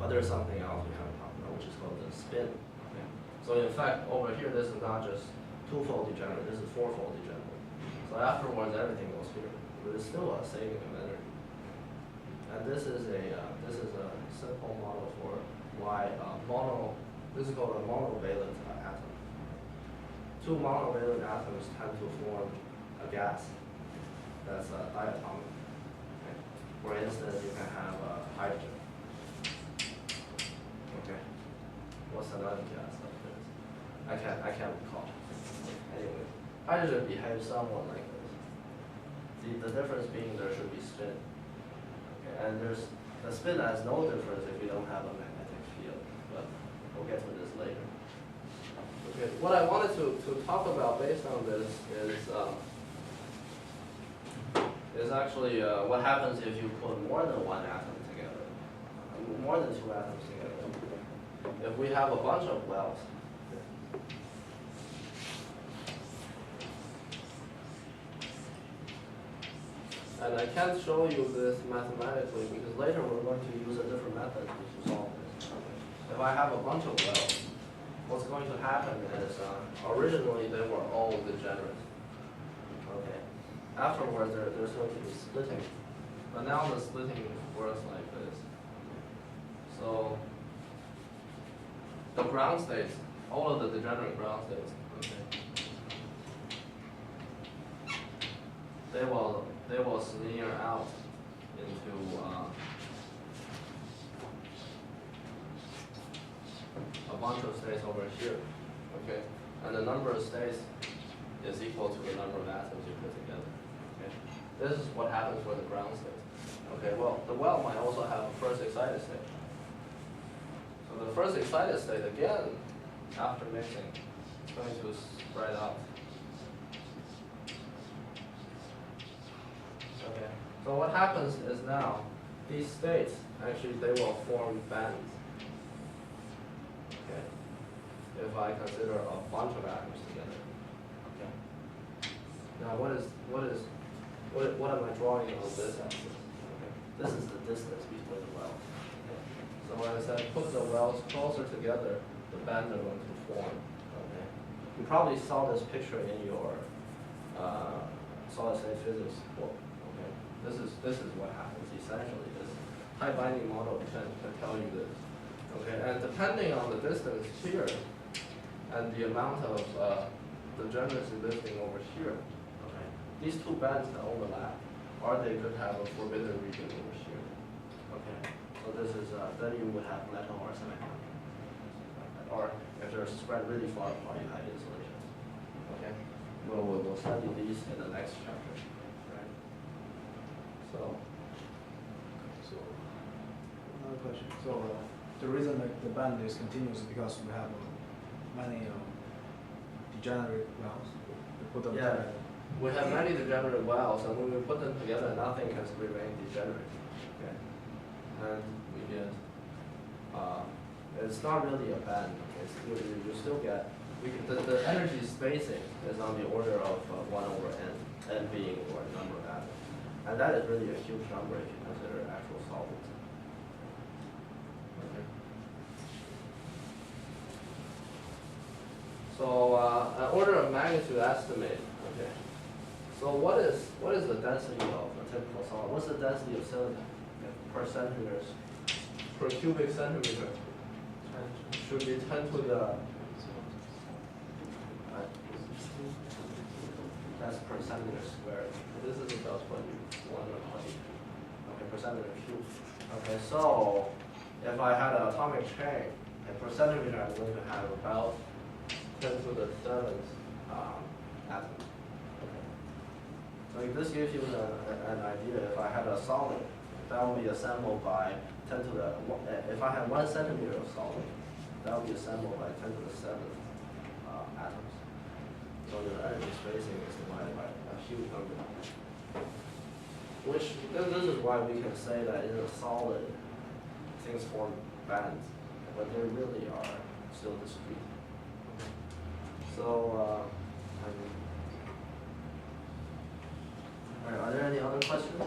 But there's something else we haven't talked about, which is called the spin. Okay? So in fact, over here, this is not just two-fold degenerate, this is four-fold degenerate. So afterwards, everything goes here. But it's still a saving of energy. And this is a simple model for why this is called a monovalent atom. Two monovalent atoms tend to form a gas that's diatomic. Okay? For instance, you can have hydrogen. Okay. What's another gas like this? I can't recall. Anyway, hydrogen behaves somewhat like this. The difference being there should be spin. Okay, and the spin has no difference if you don't have a magnetic field, but we'll get to this later. Okay, what I wanted to talk about based on this is actually what happens if you put more than one atom together, more than two atoms together. If we have a bunch of wells. And I can't show you this mathematically because later we're going to use a different method to solve this. If I have a bunch of wells, what's going to happen is originally they were all degenerate. Okay. Afterwards, there's going to be splitting. But now the splitting works like this. So the ground states, all of the degenerate ground states, okay, they will smear out into a bunch of states over here, okay? And the number of states is equal to the number of atoms you put together, okay? This is what happens for the ground state. Okay, well, the well might also have a first excited state. So the first excited state, again, after mixing, is going to spread out. Okay, so what happens is now, these states, actually, they will form bands. Okay, if I consider a bunch of atoms together. Okay. Now, what am I drawing on this axis? Okay, this is the distance between the wells. Okay. So when I said put the wells closer together, the bands are going to form. Okay. You probably saw this picture in your solid state physics book. Okay. This is what happens essentially. This tight binding model can tell you this. Okay, and depending on the distance here and the amount of degeneracy lifting over here, okay, these two bands can overlap, or they could have a forbidden region over here. Okay, so this is then you would have metal or semiconductor, or if they're spread really far apart, you have insulation. Okay, we'll study these in the next chapter. Right. So another question. So. The reason that the band is continuous is because we have many degenerate wells. We put them together. We have many degenerate wells, and when we put them together, nothing can remain degenerate. Okay, and we get it's not really a band. Okay? You still get the energy spacing is on the order of 1/n, n being or number of atoms, and that is really a huge number if you consider actual solvents. So an order of magnitude estimate. Okay. So what is the density of a typical solid? What's the density of silicon per centimeters per cubic centimeter? Should be 10 to the that's per centimeter squared. This is about 21 or 20. Okay, per centimeter cubed. Okay, so if I had an atomic chain, and per centimeter, I'm going to have about 10 to the 7th atoms. Okay. So if this gives you an idea, if I had a solid, that would be assembled by 10 to the, if I had 1 centimeter of solid, that would be assembled by 10 to the 7th atoms. So your energy spacing is divided by a huge number. Which, this is why we can say that in a solid, things form bands, but they really are still discrete. So, are there any other questions?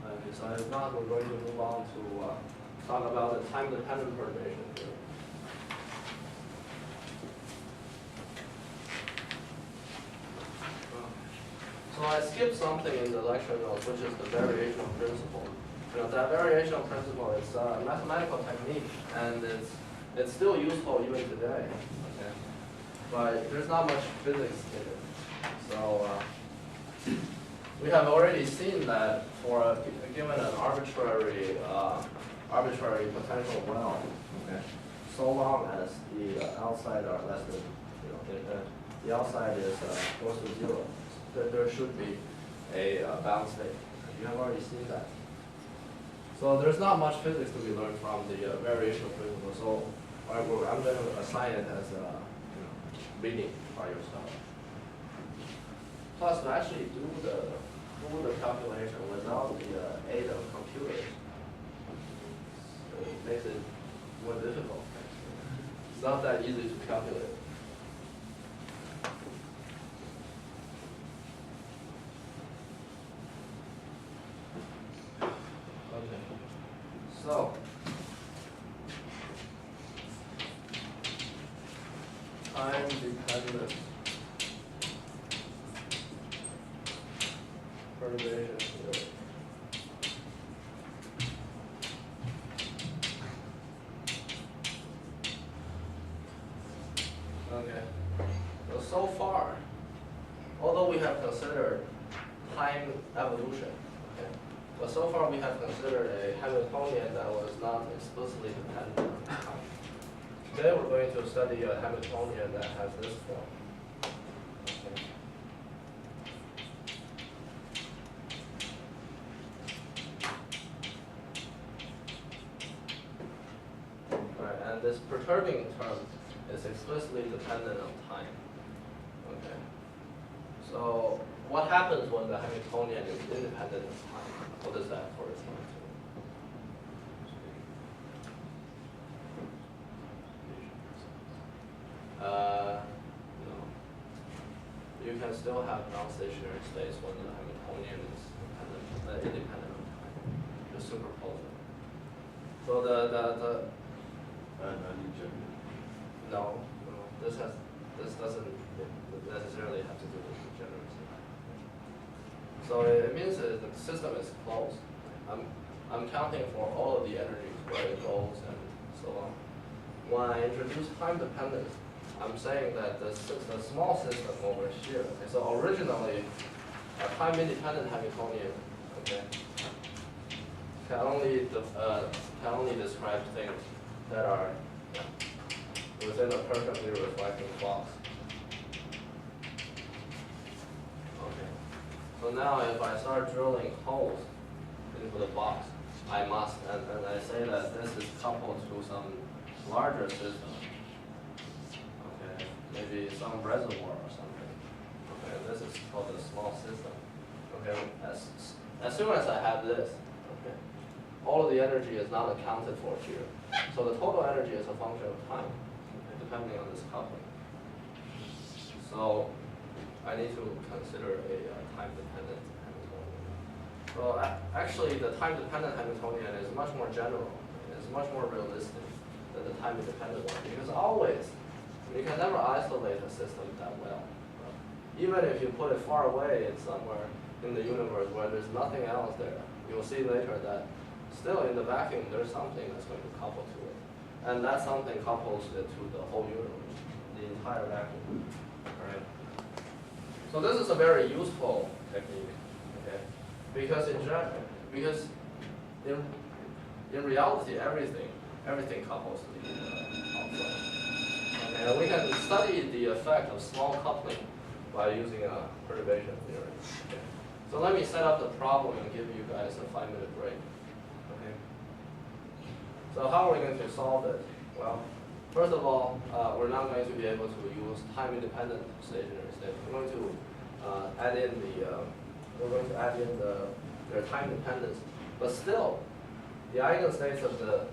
Okay, so if not, we're going to move on to talk about the time-dependent perturbation theory. So I skipped something in the lecture notes, which is the variational principle. That variational principle is a mathematical technique, and it's still useful even today. Okay, but there's not much physics in it. So we have already seen that for given an arbitrary potential well, okay, so long as the outside are less than, the outside is close to 0, there should be a bound state. You have already seen that. So there's not much physics to be learned from the variational principle. So I'm going to assign it as a reading by yourself. Plus, to actually do the calculation without the aid of computers, it makes it more difficult. It's not that easy to calculate. So, time-dependent perturbation theory. Okay. So far, although we have considered time evolution, okay, but so far we have considered a Hamiltonian that was not explicitly dependent on time. Today we're going to study a Hamiltonian that has this form. Okay. Right, and this perturbing term is explicitly dependent on time. Okay. So what happens when the Hamiltonian is independent of time? What does that correspond to? No. You can still have non-stationary states when the Hamiltonian is independent of time. Just superpose it. So no, this doesn't necessarily have to do with degeneracy. So it means that the system is closed. I'm counting for all of the energies where it goes and so on. When I introduce time dependence, I'm saying that the small system over here. Okay, so originally, a time independent Hamiltonian, okay, can only describe things that are within a perfectly reflecting box. Okay. So now if I start drilling holes into the box, I must, and I say that this is coupled to some larger system. Okay, maybe some reservoir or something. Okay, this is called a small system. Okay, as soon as I have this, okay, all of the energy is not accounted for here. So the total energy is a function of time, okay, depending on this coupling. So I need to consider a time-dependent Hamiltonian. Well, actually, the time-dependent Hamiltonian is much more general. It's much more realistic than the time-independent one, because always, you can never isolate a system that well. Even if you put it far away in somewhere in the universe where there's nothing else there, you'll see later that still in the vacuum there's something that's going to couple to it. And that something couples it to the whole universe, the entire vacuum. Alright. So this is a very useful technique, okay? Because in reality everything couples to the outside. Okay, and we can study the effect of small coupling by using a perturbation theory. Okay. So let me set up the problem and give you guys a 5-minute break. Okay. So how are we going to solve it? Well, first of all, we're not going to be able to use time-independent stationary states. We're going to add in their time dependence, but still, the eigenstates of the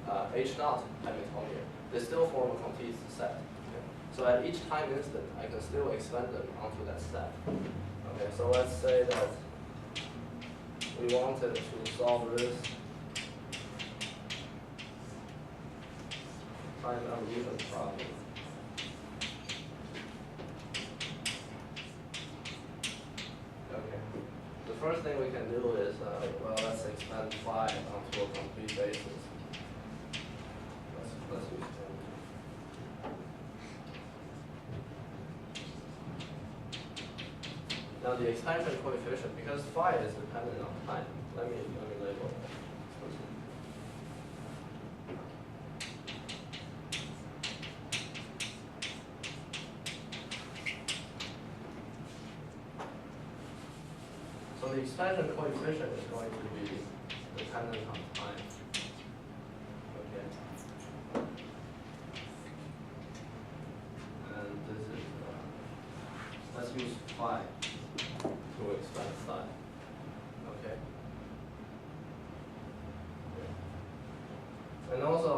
H0 Hamiltonian, they still form a complete set. Okay? So at each time instant, I can still expand them onto that set. Okay, so let's say that we wanted to solve this time evolution problem. Okay. The first thing we can do is, well, let's expand phi onto a complete basis. Let's use 10. Now the expansion coefficient, because phi is dependent on time. Let me label it. So the expansion coefficient is going to be dependent on time. Okay. And this is, let's use phi to expand psi. Okay. And also,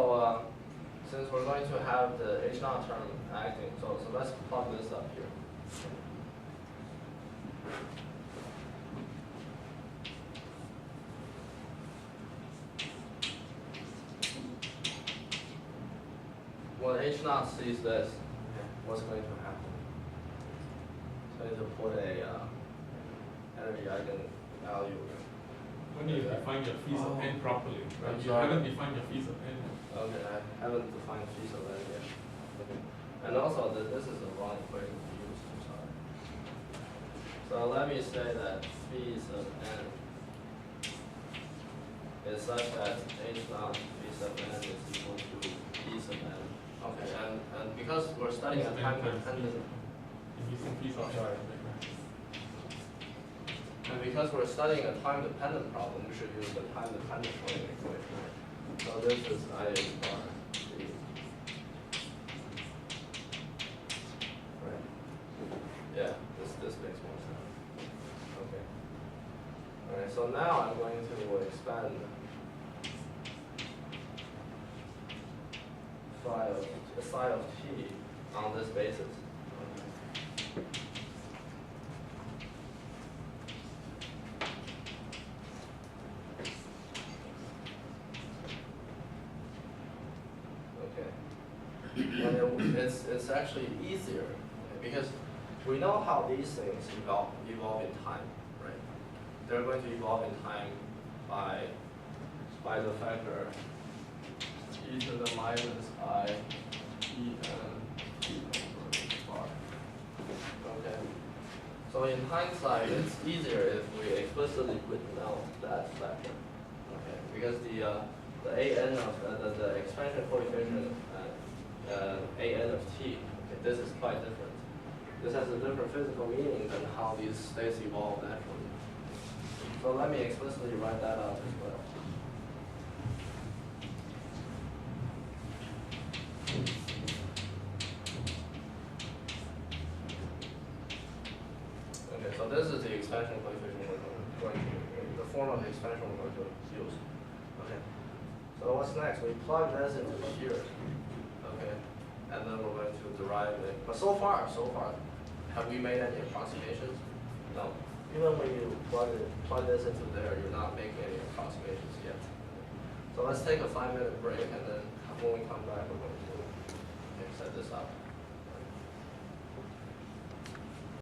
since we're going to have the H naught term acting, so let's plug this up here. When H naught sees this, what's going to happen? It's going to put a energy eigenvalue. When you define your fees of n properly, right? I'm You sorry. haven't defined your fees of n. Okay, I haven't defined fees of n yet. Okay. And also, this is the wrong equation to use, I'm sorry. So let me say that fees of n is such that H naught fees of n is equal to fees of n. Okay, and because we're studying a time dependent, And using fees of sorry. n. and because we're studying a time dependent problem, we should use the time dependent equation. So this is I bar c. Right. Yeah, this makes more sense. Okay. Alright, so now I'm going to expand psi of t on this basis. Okay. And it's actually easier because we know how these things evolve in time, right? They're going to evolve in time by the factor e to the minus I e n t over h bar. Okay. So in hindsight, it's easier if we explicitly know that factor. Okay. Because the an of the expansion coefficient an of t, okay, this is quite different. This has a different physical meaning than how these states evolve naturally. So let me explicitly write that out as well. Okay, so this is the expansion coefficient we're going to, the form of expansion we're going to use. Okay. So what's next? We plug this into here. Okay. And then we're going to derive it. But so far, have we made any approximations? No. Even when you plug this into there, you're not making any approximations yet. So let's take a 5-minute break, and then when we come back, we're going to set this up.